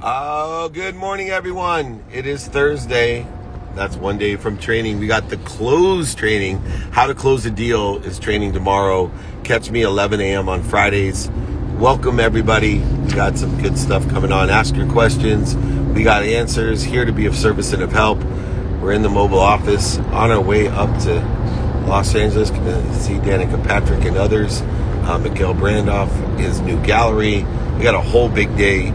Oh, good morning, everyone. It is Thursday. That's one day from training. We got the close training. How to close a deal is training tomorrow. Catch me 11 a.m. on Fridays. Welcome, everybody. We got some good stuff coming on. Ask your questions. We got answers. Here to be of service and of help. We're in the mobile office on our way up to Los Angeles. Can see Danica, Patrick, and others. Miguel Brandoff, his new gallery. We got a whole big day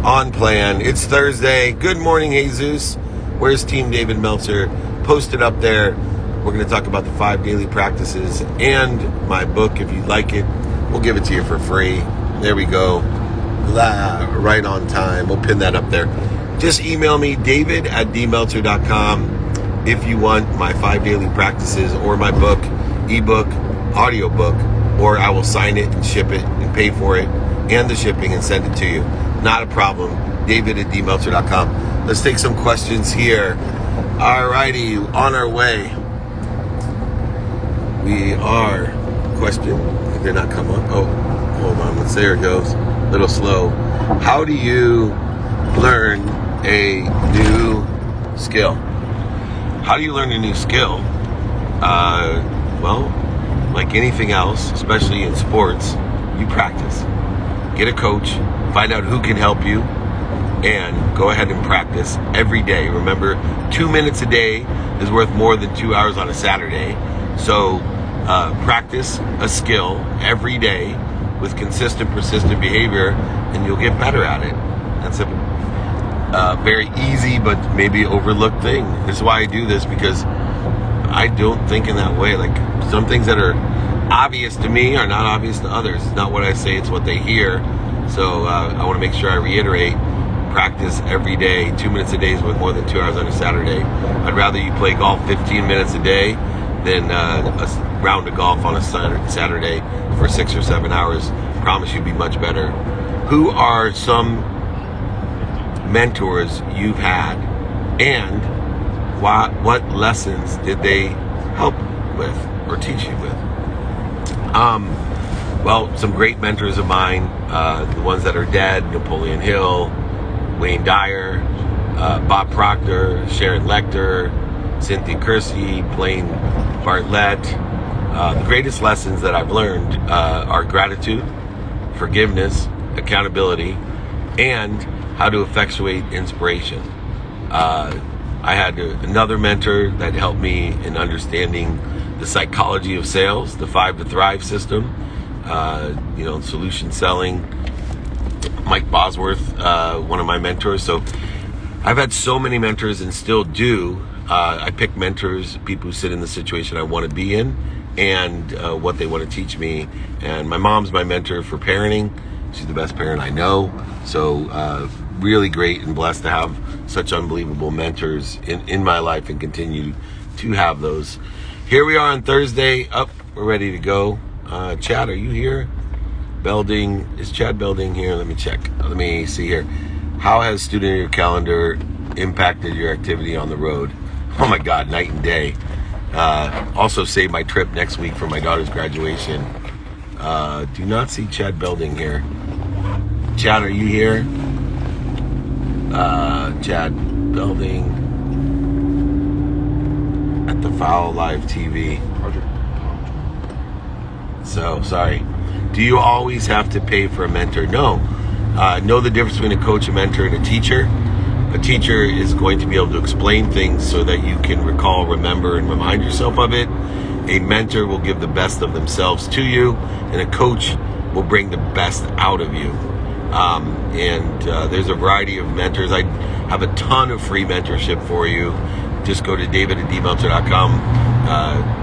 on plan. It's Thursday. Good morning, Jesus. Where's Team David Meltzer? Posted up there. We're going to talk about the 5 daily practices and my book. If you'd like it, we'll give it to you for free. There we go. Right on time. We'll pin that up there. Just email me, david@dmeltzer.com, if you want my 5 daily practices or my book, ebook, audiobook, or I will sign it and ship it and pay for it and the shipping and send it to you. Not a problem. david@dmeltzer.com. Let's take some questions here. Alrighty, on our way. We are, question, did not come up. Oh, hold on, there it goes. A little slow. How do you learn a new skill? How do you learn a new skill? Well, like anything else, especially in sports, you practice. Get a coach, find out who can help you, and go ahead and practice every day. Remember, 2 minutes a day is worth more than 2 hours on a Saturday. So practice a skill every day with consistent, persistent behavior, and you'll get better at it. That's a very easy but maybe overlooked thing. This is why I do this, because I don't think in that way. Like, some things that are obvious to me are not obvious to others. It's not what I say, it's what they hear. So I want to make sure I reiterate, practice every day. 2 minutes a day is worth more than 2 hours on a Saturday. I'd rather you play golf 15 minutes a day than a round of golf on a Saturday for 6 or 7 hours. Promise you'll be much better. Who are some mentors you've had, and what lessons did they help with or teach you with? Well, some great mentors of mine, the ones that are dead: Napoleon Hill, Wayne Dyer, Bob Proctor, Sharon Lecter, Cynthia Kersey, Blaine Bartlett. The greatest lessons that I've learned are gratitude, forgiveness, accountability, and how to effectuate inspiration. I had another mentor that helped me in understanding the psychology of sales, the 5 to Thrive system, solution selling. Mike Bosworth, one of my mentors. So I've had so many mentors and still do. I pick mentors, people who sit in the situation I want to be in, and what they want to teach me. And my mom's my mentor for parenting. She's the best parent I know. So really great and blessed to have such unbelievable mentors in my life, and continue to have those. Here we are on Thursday. We're ready to go. Chad, are you here? Belding, is Chad Belding here? Let me check. Let me see here. How has student your calendar impacted your activity on the road? Oh my God, night and day. Also saved my trip next week for my daughter's graduation. Do not see Chad Belding here. Chad, are you here? Chad Belding at the Foul Live TV. So, sorry. Do you always have to pay for a mentor? No. Know the difference between a coach, a mentor, and a teacher. A teacher is going to be able to explain things so that you can recall, remember, and remind yourself of it. A mentor will give the best of themselves to you, and a coach will bring the best out of you. There's a variety of mentors. I have a ton of free mentorship for you. Just go to david@dmeltzer.com,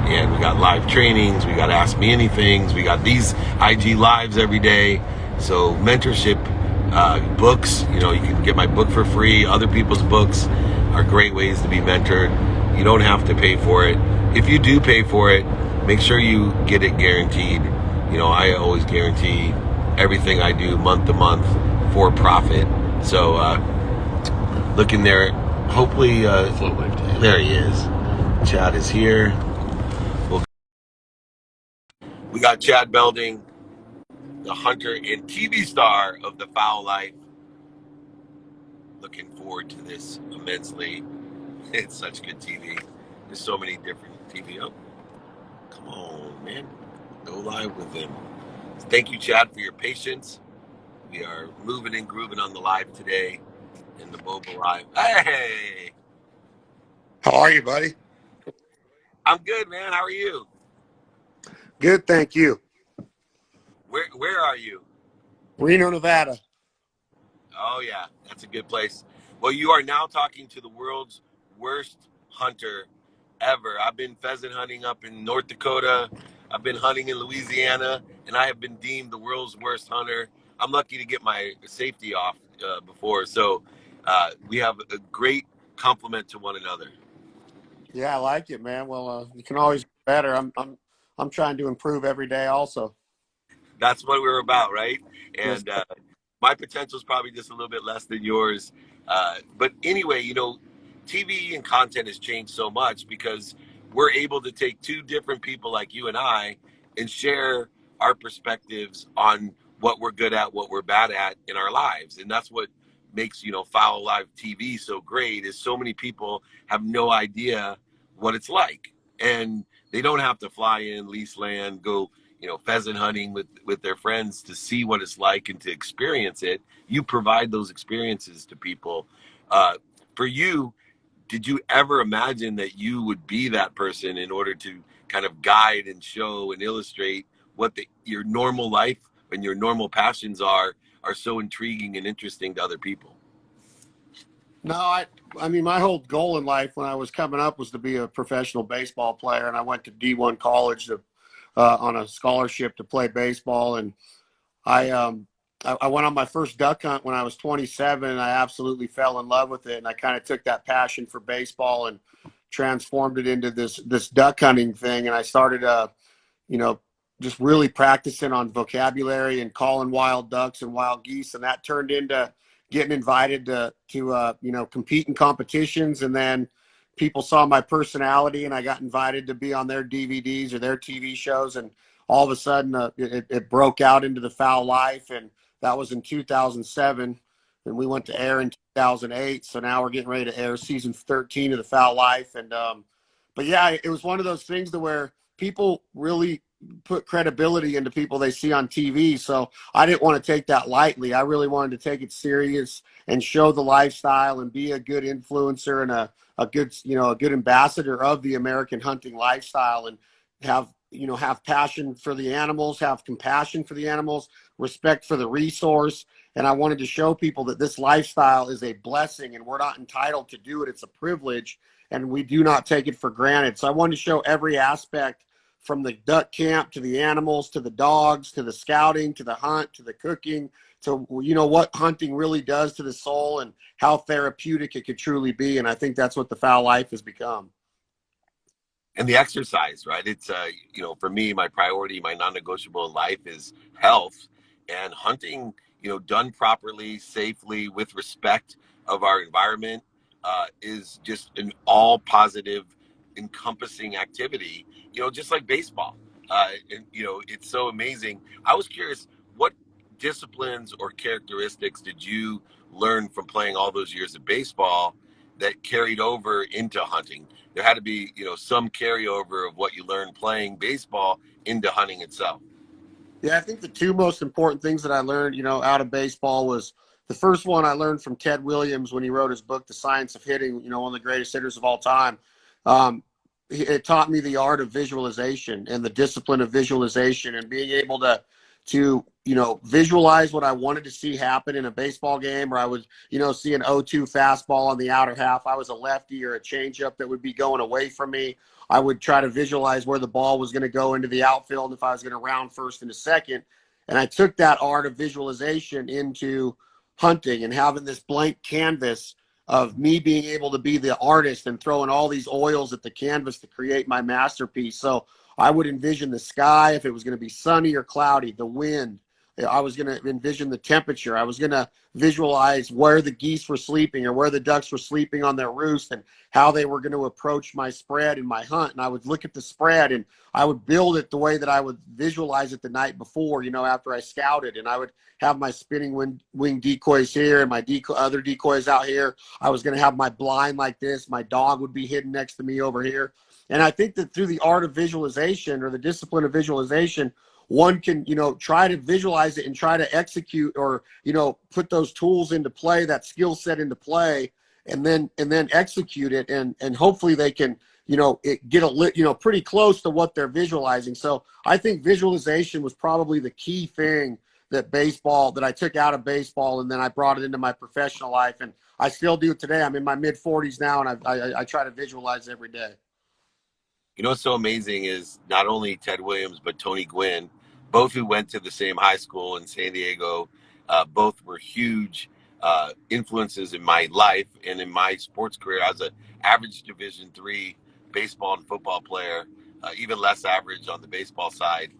and we got live trainings, we got Ask Me Anythings, we got these IG lives every day. So mentorship, books, you can get my book for free. Other people's books are great ways to be mentored. You don't have to pay for it. If you do pay for it, make sure you get it guaranteed. I always guarantee everything I do month to month for profit. So look in there. Hopefully, there he is. Chad is here. We got Chad Belding, the hunter and TV star of The Foul Life. Looking forward to this immensely. It's such good TV. There's so many different TV. Oh, come on, man. Go live with them. Thank you, Chad, for your patience. We are moving and grooving on the live today in the mobile live. Hey, How are you, buddy? I'm good, man. How are you? Good, thank you. Where are you? Reno, Nevada. Oh yeah, that's a good place. Well, you are now talking to the world's worst hunter ever. I've been pheasant hunting up in North Dakota. I've been hunting in Louisiana, and I have been deemed the world's worst hunter. I'm lucky to get my safety off before, so we have a great compliment to one another. Yeah, I like it, man. Well, you can always get better. I'm trying to improve every day, also. That's what we're about, right? Yes. And my potential is probably just a little bit less than yours. But anyway, TV and content has changed so much because we're able to take two different people like you and I and share our perspectives on what we're good at, what we're bad at in our lives. And that's what makes, Foul Live TV so great is so many people have no idea what it's like. And they don't have to fly in, lease land, go pheasant hunting with their friends to see what it's like and to experience it. You provide those experiences to people. For you, did you ever imagine that you would be that person in order to kind of guide and show and illustrate what your normal life and your normal passions are so intriguing and interesting to other people? No, I mean, my whole goal in life when I was coming up was to be a professional baseball player, and I went to D1 college on a scholarship to play baseball, and I went on my first duck hunt when I was 27, and I absolutely fell in love with it. And I kind of took that passion for baseball and transformed it into this duck hunting thing. And I started, you know, just really practicing on vocabulary and calling wild ducks and wild geese, and that turned into getting invited to compete in competitions. And then people saw my personality, and I got invited to be on their DVDs or their TV shows, and all of a sudden it broke out into the Foul Life, and that was in 2007, and we went to air in 2008. So now we're getting ready to air season 13 of the Foul Life. And but yeah, it was one of those things to where people really put credibility into people they see on TV. So I didn't want to take that lightly. I really wanted to take it serious and show the lifestyle and be a good influencer and a good ambassador of the American hunting lifestyle, and have passion for the animals, have compassion for the animals, respect for the resource. And I wanted to show people that this lifestyle is a blessing and we're not entitled to do it. It's a privilege, and we do not take it for granted. So I wanted to show every aspect, from the duck camp to the animals, to the dogs, to the scouting, to the hunt, to the cooking, to what hunting really does to the soul and how therapeutic it could truly be. And I think that's what the Foul Life has become. And the exercise, right? It's for me, my priority, my non-negotiable in life is health, and hunting, done properly, safely, with respect of our environment, is just an all positive encompassing activity, just like baseball. And it's so amazing. I was curious, what disciplines or characteristics did you learn from playing all those years of baseball that carried over into hunting? There had to be, some carryover of what you learned playing baseball into hunting itself. Yeah, I think the two most important things that I learned, out of baseball was the first one I learned from Ted Williams when he wrote his book, The Science of Hitting, one of the greatest hitters of all time. It taught me the art of visualization and the discipline of visualization, and being able to visualize what I wanted to see happen in a baseball game, or I would, see an 0-2 fastball on the outer half. I was a lefty, or a changeup that would be going away from me. I would try to visualize where the ball was going to go into the outfield, if I was going to round first into second. And I took that art of visualization into hunting, and having this blank canvas of me being able to be the artist and throwing all these oils at the canvas to create my masterpiece. So I would envision the sky, if it was going to be sunny or cloudy, the wind, I was going to envision the temperature. I was going to visualize where the geese were sleeping or where the ducks were sleeping on their roost and how they were going to approach my spread and my hunt. And I would look at the spread and I would build it the way that I would visualize it the night before, after I scouted. And I would have my spinning wing decoys here and my other decoys out here. I was going to have my blind like this. My dog would be hidden next to me over here. And I think that through the art of visualization or the discipline of visualization, one can, try to visualize it and try to execute or, put those tools into play, that skill set into play, and then execute it. And hopefully they can, get pretty close to what they're visualizing. So I think visualization was probably the key thing that I took out of baseball, and then I brought it into my professional life. And I still do today. I'm in my mid 40s now, and I try to visualize every day. What's so amazing is not only Ted Williams, but Tony Gwynn, both who went to the same high school in San Diego, both were huge influences in my life and in my sports career. I was an average Division III baseball and football player, even less average on the baseball side,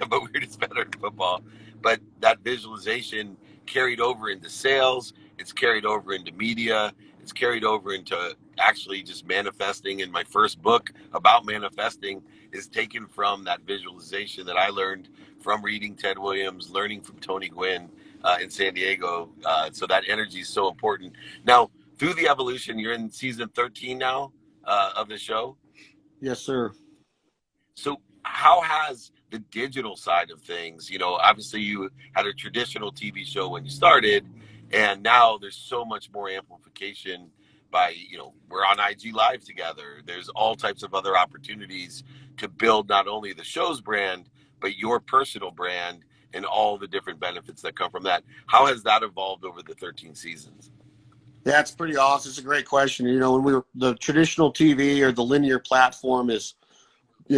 but we're just better in football. But that visualization carried over into sales. It's carried over into media. It's carried over into actually just manifesting. And my first book about manifesting is taken from that visualization that I learned from reading Ted Williams, learning from Tony Gwynn in San Diego. So that energy is so important. Now, through the evolution, you're in season 13 now of the show. Yes, sir. So how has the digital side of things, obviously you had a traditional TV show when you started, and now there's so much more amplification by, we're on IG Live together. There's all types of other opportunities to build not only the show's brand, but your personal brand and all the different benefits that come from that. How has that evolved over the 13 seasons? Yeah, it's pretty awesome. It's a great question. When the traditional TV or the linear platform is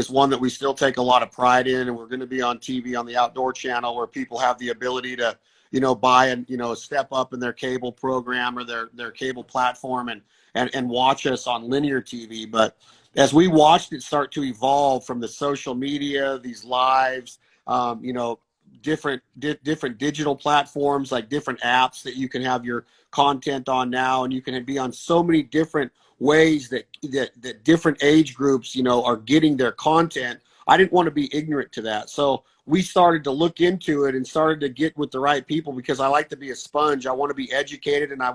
one that we still take a lot of pride in, and we're going to be on TV on the Outdoor Channel where people have the ability to, buy and, step up in their cable program or their cable platform and watch us on linear TV. But as we watched it start to evolve from the social media, these lives, different digital platforms, like different apps that you can have your content on now, and you can be on so many different ways that different age groups, are getting their content. I didn't want to be ignorant to that. So we started to look into it and started to get with the right people, because I like to be a sponge. I want to be educated, and I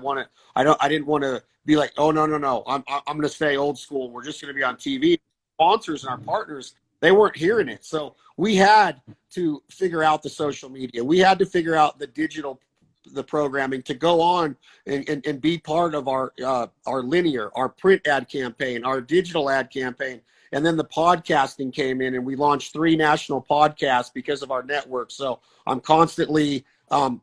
didn't want to be like, oh, no. I'm going to stay old school. We're just going to be on TV. Sponsors and our partners, they weren't hearing it. So we had to figure out the social media. We had to figure out the programming to go on and be part of our linear, our print ad campaign, our digital ad campaign. And then the podcasting came in, and we launched 3 national podcasts because of our network. So I'm constantly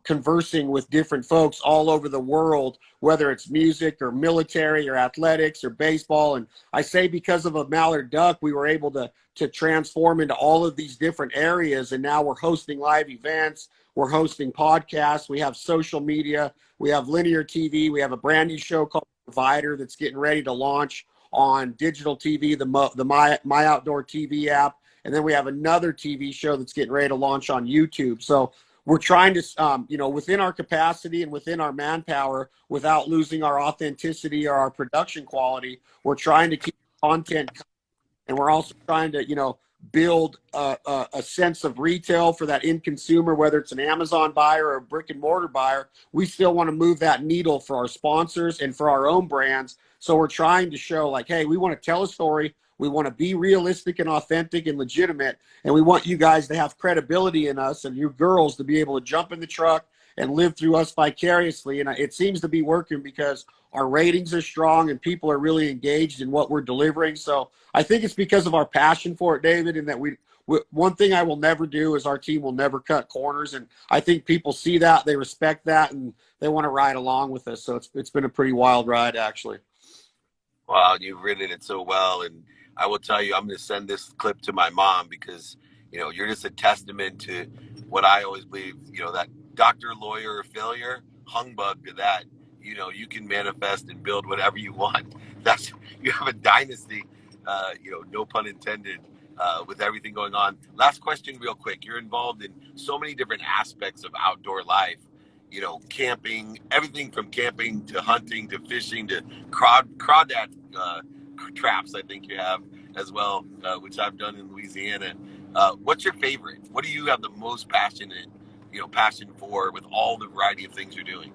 conversing with different folks all over the world, whether it's music or military or athletics or baseball. And I say because of a mallard duck, we were able to transform into all of these different areas. And now we're hosting live events. We're hosting podcasts. We have social media. We have linear TV. We have a brand new show called Provider that's getting ready to launch on digital TV, the My Outdoor TV app. And then we have another TV show that's getting ready to launch on YouTube. So we're trying to, within our capacity and within our manpower, without losing our authenticity or our production quality, we're trying to keep content. And we're also trying to, build a sense of retail for that end consumer, whether it's an Amazon buyer or a brick and mortar buyer. We still want to move that needle for our sponsors and for our own brands. So we're trying to show like, hey, we want to tell a story. We want to be realistic and authentic and legitimate. And we want you guys to have credibility in us, and you girls to be able to jump in the truck and live through us vicariously. And it seems to be working because our ratings are strong and people are really engaged in what we're delivering. So I think it's because of our passion for it, David, and that one thing I will never do is our team will never cut corners. And I think people see that, they respect that, and they want to ride along with us. So it's been a pretty wild ride, actually. Wow, you've written it so well. And I will tell you, I'm going to send this clip to my mom because, you're just a testament to what I always believe, that doctor, lawyer, or failure, humbug to that. You can manifest and build whatever you want. You have a dynasty, no pun intended, with everything going on. Last question, real quick. You're involved in so many different aspects of outdoor life. You know, camping, everything from camping to hunting to fishing to crawdad traps. I think you have as well, which I've done in Louisiana. What's your favorite? What do you have the most passion for with all the variety of things you're doing?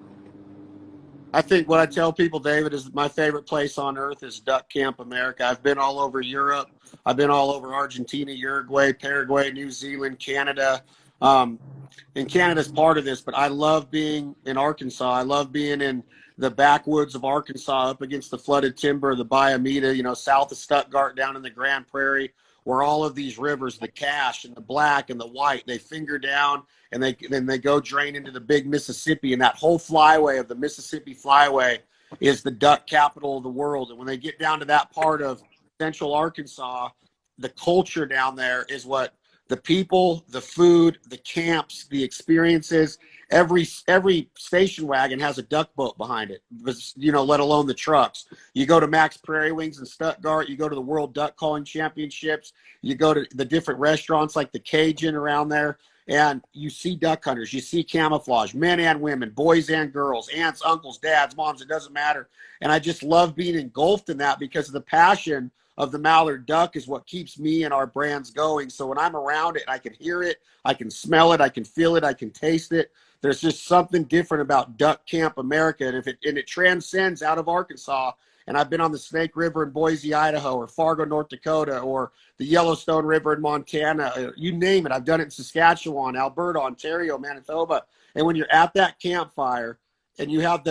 I think what I tell people, David, is my favorite place on earth is Duck Camp America. I've been all over Europe. I've been all over Argentina, Uruguay, Paraguay, New Zealand, Canada. And Canada's part of this, but I love being in Arkansas. I love being in the backwoods of Arkansas up against the flooded timber of the Bayamida, south of Stuttgart down in the Grand Prairie, where all of these rivers, the Cache and the Black and the White, they finger down and then they go drain into the big Mississippi. And that whole flyway of the Mississippi Flyway is the duck capital of the world. And when they get down to that part of central Arkansas, the culture down there is what the people, the food, the camps, the experiences. Every station wagon has a duck boat behind it, let alone the trucks. You go to Max Prairie Wings in Stuttgart, you go to the World Duck Calling Championships, you go to the different restaurants like the Cajun around there, and you see duck hunters, you see camouflage, men and women, boys and girls, aunts, uncles, dads, moms, it doesn't matter. And I just love being engulfed in that because of the passion of the mallard duck is what keeps me and our brands going. So when I'm around it, I can hear it, I can smell it, I can feel it, I can taste it. There's just something different about Duck Camp America, and it transcends out of Arkansas. And I've been on the Snake River in Boise, Idaho, or Fargo, North Dakota, or the Yellowstone River in Montana. You name it. I've done it in Saskatchewan, Alberta, Ontario, Manitoba. And when you're at that campfire, and you have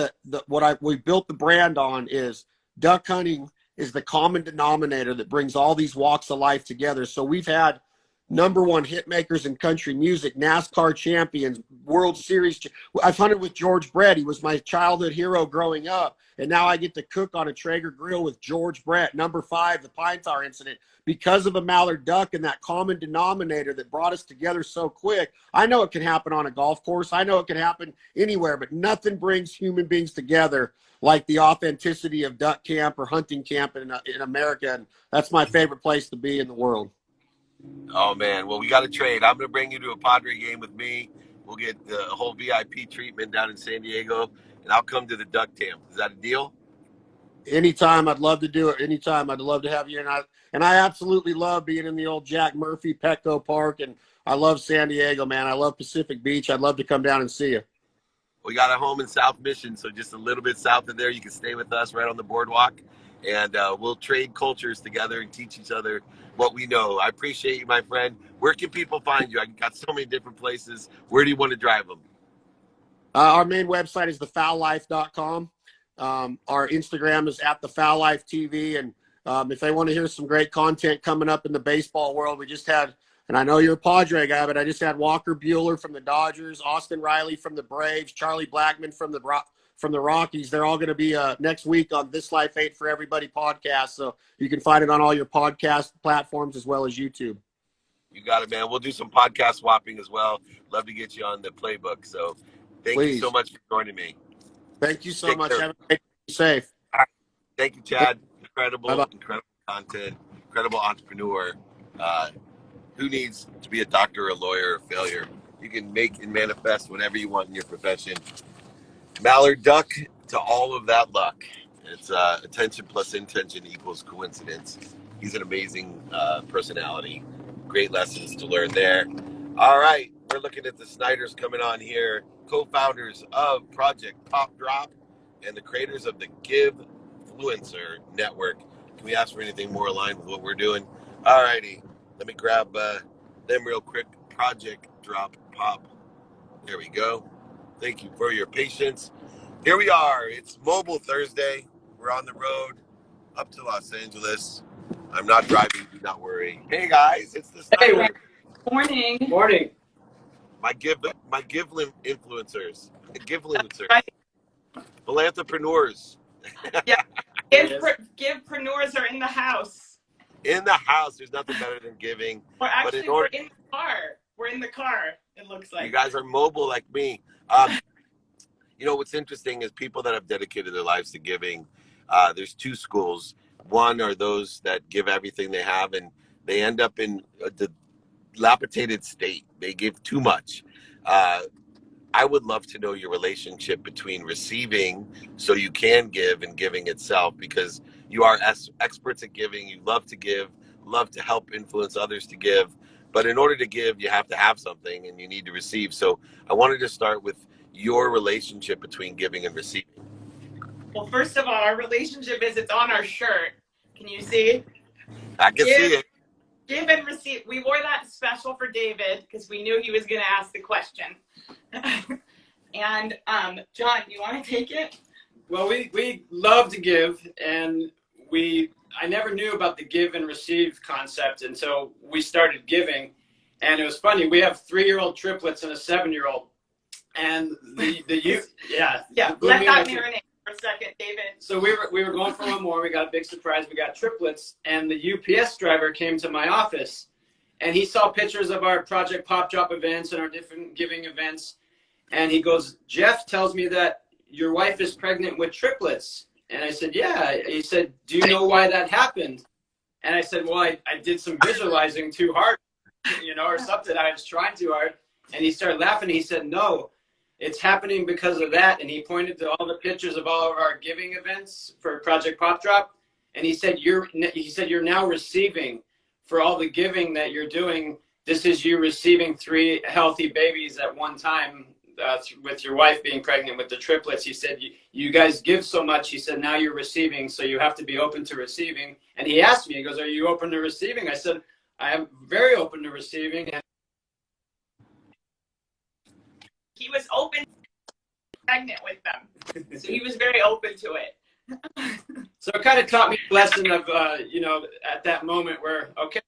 we built the brand on is duck hunting is the common denominator that brings all these walks of life together. So we've had #1 hit makers in country music, NASCAR champions, World Series. I've hunted with George Brett. He was my childhood hero growing up. And now I get to cook on a Traeger grill with George Brett, #5, the Pine Tar incident, because of a mallard duck and that common denominator that brought us together so quick. I know it can happen on a golf course. I know it can happen anywhere, but nothing brings human beings together like the authenticity of duck camp or hunting camp in America. And that's my favorite place to be in the world. Oh, man. Well, we got to trade. I'm going to bring you to a Padre game with me. We'll get the whole VIP treatment down in San Diego, and I'll come to the duck camp. Is that a deal? Anytime. I'd love to do it. Anytime. I'd love to have you. And I absolutely love being in the old Jack Murphy Petco Park, and I love San Diego, man. I love Pacific Beach. I'd love to come down and see you. We got a home in South Mission, so just a little bit south of there. You can stay with us right on the boardwalk, and we'll trade cultures together and teach each other what we know. I appreciate you, my friend. Where can people find you? I got so many different places. Where do you want to drive them? Our main website is thefoullife.com. Our Instagram is @thefoullife.tv. And if they want to hear some great content coming up in the baseball world, we just had, and I know you're a Padre guy, but I just had Walker Buehler from the Dodgers, Austin Riley from the Braves, Charlie Blackmon from the Rockies. They're all going to be next week on This Life Ain't for Everybody podcast. So you can find it on all your podcast platforms as well as YouTube. You got it, man. We'll do some podcast swapping as well. Love to get you on the playbook. So thank you so much for joining me. Thank you so much. Have a great day. Be safe. Thank you, Chad. Incredible content, incredible entrepreneur. Who needs to be a doctor, a lawyer, or a failure? You can make and manifest whatever you want in your profession. Mallard duck to all of that luck. It's attention plus intention equals coincidence. He's an amazing personality. Great lessons to learn there. All right, we're looking at the Snyders coming on here, co-founders of Project Pop Drop and the creators of the Givefluencer Network. Can we ask for anything more aligned with what we're doing? All righty, let me grab them real quick. Project Drop Pop. There we go. Thank you for your patience. Here we are. It's Mobile Thursday. We're on the road up to Los Angeles. I'm not driving. Do not worry. Hey guys, it's the Snyder. Hey, morning. Morning. My give influencers. Philanthropreneurs. Yeah. Givepreneurs are in the house. In the house. There's nothing better than giving. Or actually, we're in the car. We're in the car, it looks like. You guys are mobile like me. You know, what's interesting is people that have dedicated their lives to giving, there's two schools. One are those that give everything they have, and they end up in a dilapidated state. They give too much. I would love to know your relationship between receiving so you can give and giving itself, because you are experts at giving. You love to give, love to help influence others to give. But in order to give, you have to have something and you need to receive. So I wanted to start with your relationship between giving and receiving. Well, first of all, our relationship is, it's on our shirt. Can you see? I can see it. Give and receive. We wore that special for David because we knew he was going to ask the question. And John, you want to take it? Well, we love to give, and I never knew about the give and receive concept until we started giving. And it was funny. We have 3-year-old triplets and a 7-year-old, and the youth, yeah. Let that marinate for a second, David. So we were going for one more. We got a big surprise. We got triplets, and the UPS driver came to my office, and he saw pictures of our Project Pop Drop events and our different giving events. And he goes, "Jeff tells me that your wife is pregnant with triplets." And I said, "Yeah." He said, "Do you know why that happened?" And I said, "Well, I did some visualizing too hard, or something. I was trying too hard." And he started laughing. He said, "No, it's happening because of that." And he pointed to all the pictures of all of our giving events for Project Pop Drop. And he said, you're now receiving for all the giving that you're doing. This is you receiving 3 healthy babies at one time. With your wife being pregnant with the triplets." He said, you guys give so much. He said, now you're receiving, so you have to be open to receiving. And he asked me, he goes, "Are you open to receiving?" I said, "I am very open to receiving." And He was open, pregnant with them. So he was very open to it. so it kind of taught me a lesson of, at that moment where, okay,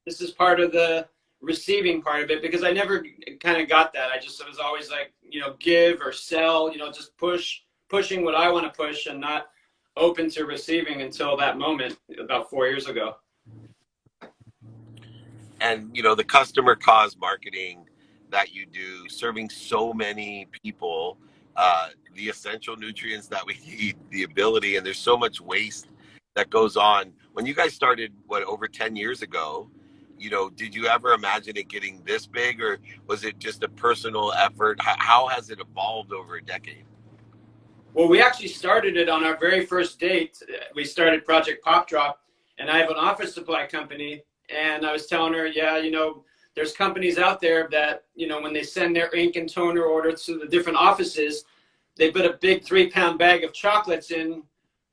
this is part of the receiving part of it, because I never kind of got that. I was always like, give or sell, just pushing what I want to push, and not open to receiving until that moment about 4 years ago. And the customer cause marketing that you do, serving so many people, the essential nutrients that we need, the ability, and there's so much waste that goes on. When you guys started, over 10 years ago, did you ever imagine it getting this big, or was it just a personal effort? How has it evolved over a decade? Well, we actually started it on our very first date. We started Project Pop Drop, and I have an office supply company, and I was telling her, there's companies out there that, when they send their ink and toner orders to the different offices, they put a big 3-pound bag of chocolates in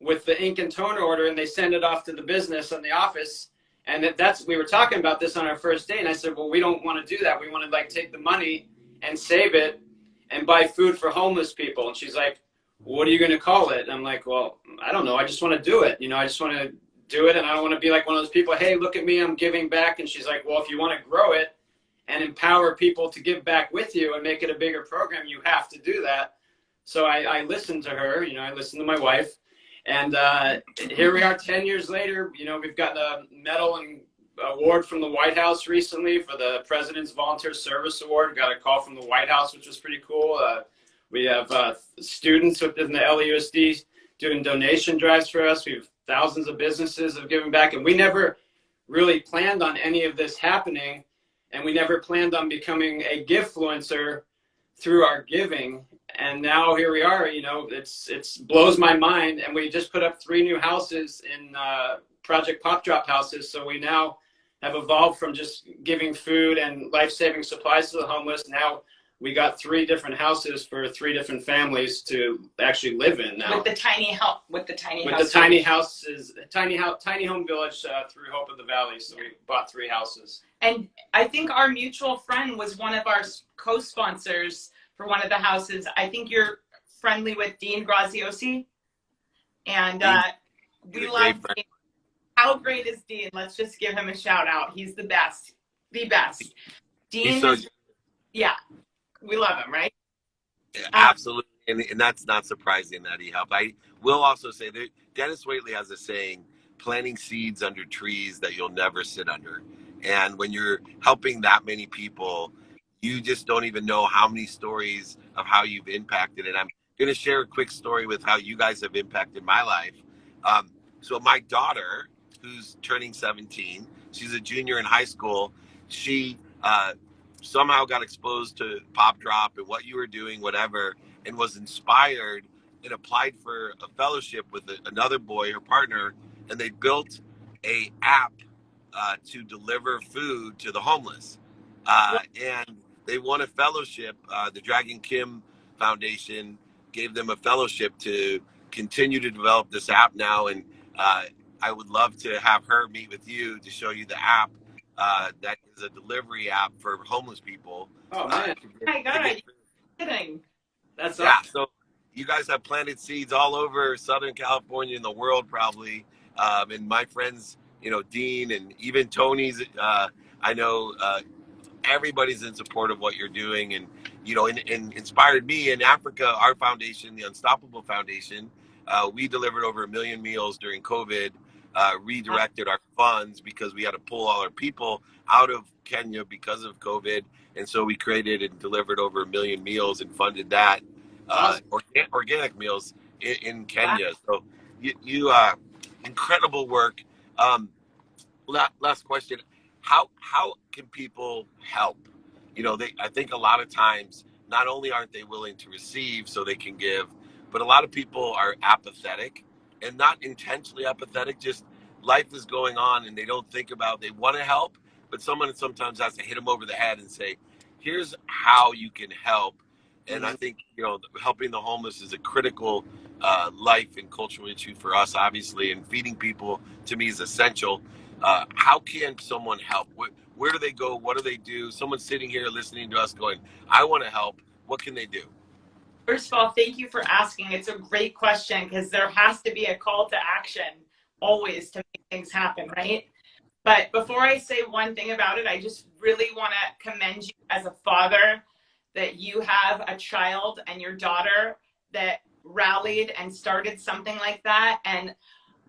with the ink and toner order, and they send it off to the business and the office. And we were talking about this on our first date, and I said, well, we don't want to do that. We want to take the money and save it and buy food for homeless people. And she's like, what are you going to call it? And I'm like, well, I don't know. I just want to do it. I just want to do it. And I don't want to be like one of those people, hey, look at me, I'm giving back. And she's like, well, if you want to grow it and empower people to give back with you and make it a bigger program, you have to do that. So I listened to her, I listened to my wife. And here we are 10 years later. We've gotten a medal and award from the White House recently for the President's Volunteer Service Award. Got a call from the White House, which was pretty cool. We have students within the LUSD doing donation drives for us. We have thousands of businesses of giving back. And we never really planned on any of this happening. And we never planned on becoming a givefluencer through our giving. And now here we are, it's blows my mind. And we just put up 3 new houses in Project Pop Drop houses. So we now have evolved from just giving food and life-saving supplies to the homeless. Now we got 3 different houses for 3 different families to actually live in now. With the tiny house. With the tiny home village through Hope of the Valley. So we bought 3 houses. And I think our mutual friend was one of our co-sponsors for one of the houses. I think you're friendly with Dean Graziosi. And we love Dean. How great is Dean? Let's just give him a shout out. He's the best. The best. Dean yeah. We love him, right? Yeah, absolutely. And that's not surprising that he helped. I will also say that Dennis Waitley has a saying, planting seeds under trees that you'll never sit under. And when you're helping that many people, you just don't even know how many stories of how you've impacted. And I'm going to share a quick story with how you guys have impacted my life. So my daughter, who's turning 17, She's a junior in high school. She somehow got exposed to Pop Drop and what you were doing, whatever, and was inspired and applied for a fellowship with another boy, her partner, and they built a app to deliver food to the homeless. And they won a fellowship. The Dragon Kim Foundation gave them a fellowship to continue to develop this app now. And I would love to have her meet with you to show you the app. That is a delivery app for homeless people. Oh man! Oh my God, you're kidding. That's yeah. awesome. So you guys have planted seeds all over Southern California and the world, probably. And my friends, Dean and even Tony's. I know everybody's in support of what you're doing, and and inspired me. In Africa, our foundation, the Unstoppable Foundation, we delivered over 1 million meals during COVID. Redirected our funds because we had to pull all our people out of Kenya because of COVID, and so we created and delivered over 1 million meals and funded that Awesome. organic meals in Kenya. So you incredible work. Last question: How can people help? I think a lot of times not only aren't they willing to receive so they can give, but a lot of people are apathetic, and not intentionally apathetic. Just life is going on, and they don't think about. They want to help, but someone sometimes has to hit them over the head and say, "Here's how you can help." And I think helping the homeless is a critical life and cultural issue for us, obviously, and feeding people to me is essential. How can someone help? Where do they go? What do they do? Someone's sitting here listening to us going, I want to help. What can they do? First of all, thank you for asking. It's a great question because there has to be a call to action always to make things happen, right? But before I say one thing about it, I just really want to commend you as a father that you have a child and your daughter that rallied and started something like that. And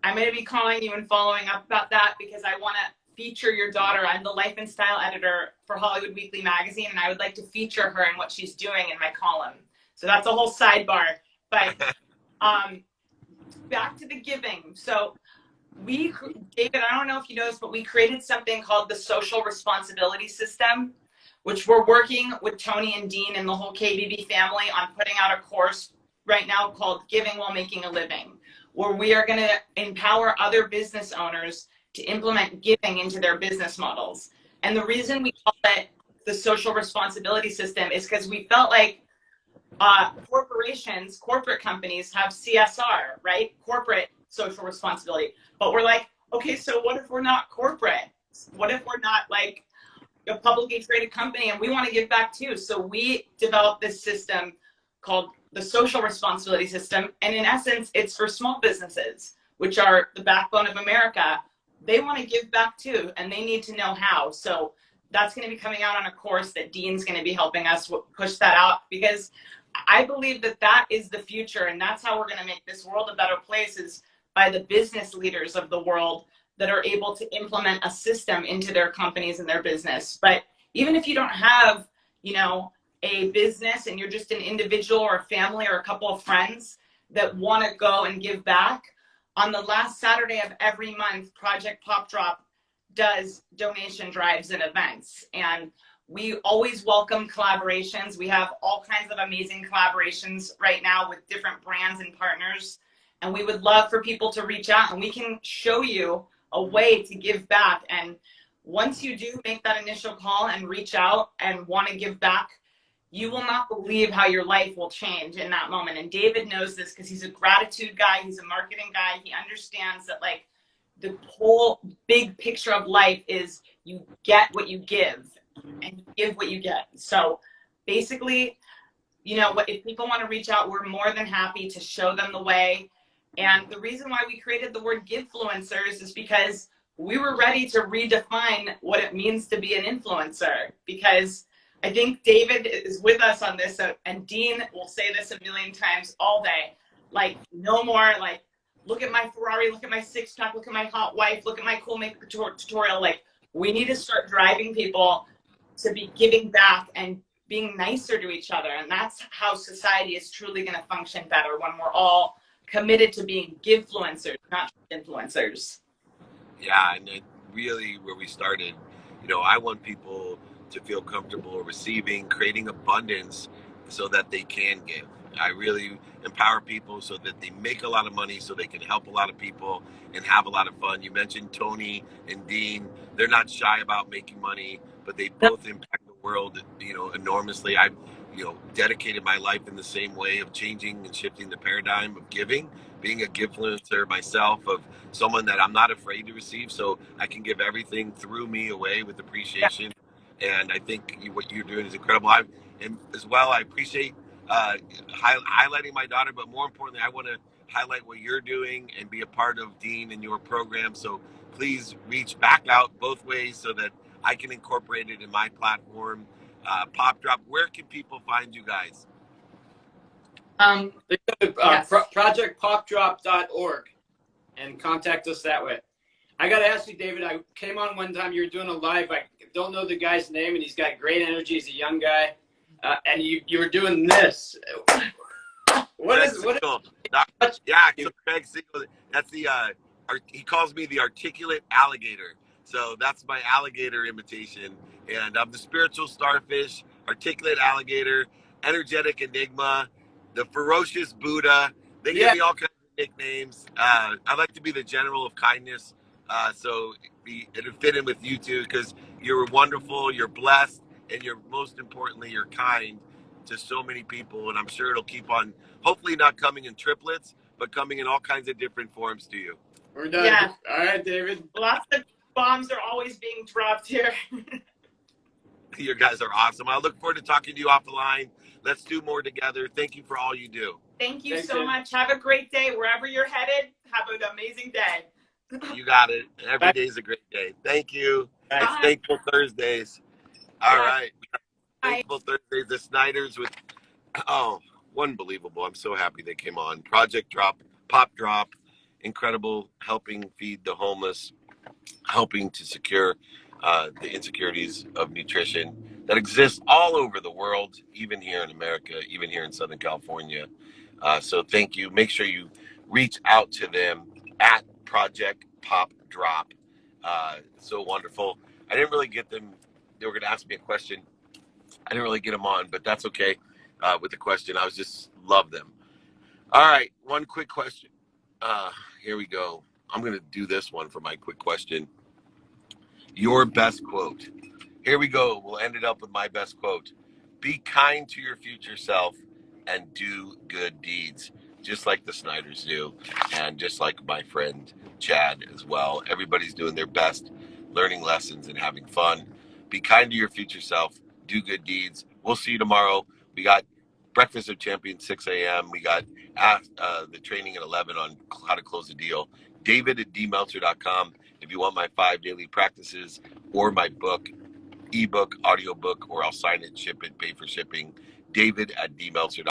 I'm going to be calling you and following up about that because I want to feature your daughter. I'm the life and style editor for Hollywood Weekly magazine, and I would like to feature her and what she's doing in my column. So that's a whole sidebar. But back to the giving. So David, I don't know if you know this, but we created something called the social responsibility system, which we're working with Tony and Dean and the whole KBB family on putting out a course right now called Giving While Making a Living, where we are going to empower other business owners to implement giving into their business models. And the reason we call it the social responsibility system is because we felt like corporate companies have CSR, right? Corporate social responsibility. But we're like, okay, so what if we're not corporate? What if we're not like a publicly traded company and we want to give back too? So we developed this system called the social responsibility system. And in essence, it's for small businesses, which are the backbone of America. They want to give back too, and they need to know how. So that's going to be coming out on a course that Dean's going to be helping us push that out, because I believe that that is the future, and that's how we're going to make this world a better place, is by the business leaders of the world that are able to implement a system into their companies and their business. But even if you don't have, a business and you're just an individual or a family or a couple of friends that want to go and give back, on the last Saturday of every month, Project Pop Drop does donation drives and events. And we always welcome collaborations. We have all kinds of amazing collaborations right now with different brands and partners. And we would love for people to reach out, and we can show you a way to give back. And once you do make that initial call and reach out and want to give back, you will not believe how your life will change in that moment. And David knows this because he's a gratitude guy. He's a marketing guy. He understands that, like, the whole big picture of life is you get what you give and you give what you get. So basically, if people want to reach out, we're more than happy to show them the way. And the reason why we created the word givefluencers is because we were ready to redefine what it means to be an influencer, because I think David is with us on this, and Dean will say this a million times all day. Like, no more, like, look at my Ferrari, look at my six-pack, look at my hot wife, look at my cool makeup tutorial. Like, we need to start driving people to be giving back and being nicer to each other. And that's how society is truly going to function better, when we're all committed to being givefluencers, not influencers. Yeah, and really where we started. You know, I want people to feel comfortable receiving, creating abundance so that they can give. I really empower people so that they make a lot of money so they can help a lot of people and have a lot of fun. You mentioned Tony and Dean. They're not shy about making money, but they both impact the world, you know, enormously. I've, you know, dedicated my life in the same way of changing and shifting the paradigm of giving, being a givefluencer myself, of someone that I'm not afraid to receive, so I can give everything through me away with appreciation. And I think what you're doing is incredible. And as well, I appreciate highlighting my daughter, but more importantly, I want to highlight what you're doing and be a part of Dean and your program. So please reach back out both ways so that I can incorporate it in my platform. Pop Drop, where can people find you guys? Yes. Projectpopdrop.org and contact us that way. I got to ask you, David, I came on one time, you were doing a live, I don't know the guy's name, and he's got great energy, he's a young guy, and you were doing this. What is yeah, so Craig Siegel, that's the, he calls me the articulate alligator. So that's my alligator imitation. And I'm the spiritual starfish, articulate alligator, energetic enigma, the ferocious Buddha. They give me all kinds of nicknames. I like to be the general of kindness. So it'll fit in with you too, because you're wonderful, you're blessed, and you're, most importantly, you're kind to so many people. And I'm sure it'll keep on, hopefully not coming in triplets, but coming in all kinds of different forms to you. We're done. Yeah. All right, David. Lots of bombs are always being dropped here. You guys are awesome. I look forward to talking to you off the line. Let's do more together. Thank you for all you do. Thank you Thanks, so David. much. Have a great day wherever you're headed. Have an amazing day. You got it. Every day is a great day. Thank you. Bye. It's Thankful Thursdays. All right. Thankful Thursdays. The Snyders with, oh, unbelievable. I'm so happy they came on. Project Drop, Pop Drop, incredible, helping feed the homeless, helping to secure the insecurities of nutrition that exists all over the world, even here in America, even here in Southern California. So thank you. Make sure you reach out to them at Project Pop Drop. So wonderful. I didn't really get them. They were going to ask me a question. I didn't really get them on, but that's okay with the question. I was just love them. All right. One quick question. Here we go. I'm going to do this one for my quick question. Your best quote. Here we go. We'll end it up with my best quote. Be kind to your future self and do good deeds, just like the Snyders do, and just like my friend Chad as well. Everybody's doing their best, learning lessons and having fun. Be kind to your future self. Do good deeds. We'll see you tomorrow. We got Breakfast of Champions 6 a.m. We got the training at 11 on how to close a deal. David at dmeltzer.com if you want my 5 daily practices or my book, ebook, audiobook, or I'll sign it, ship it, pay for shipping. David at dmeltzer.com.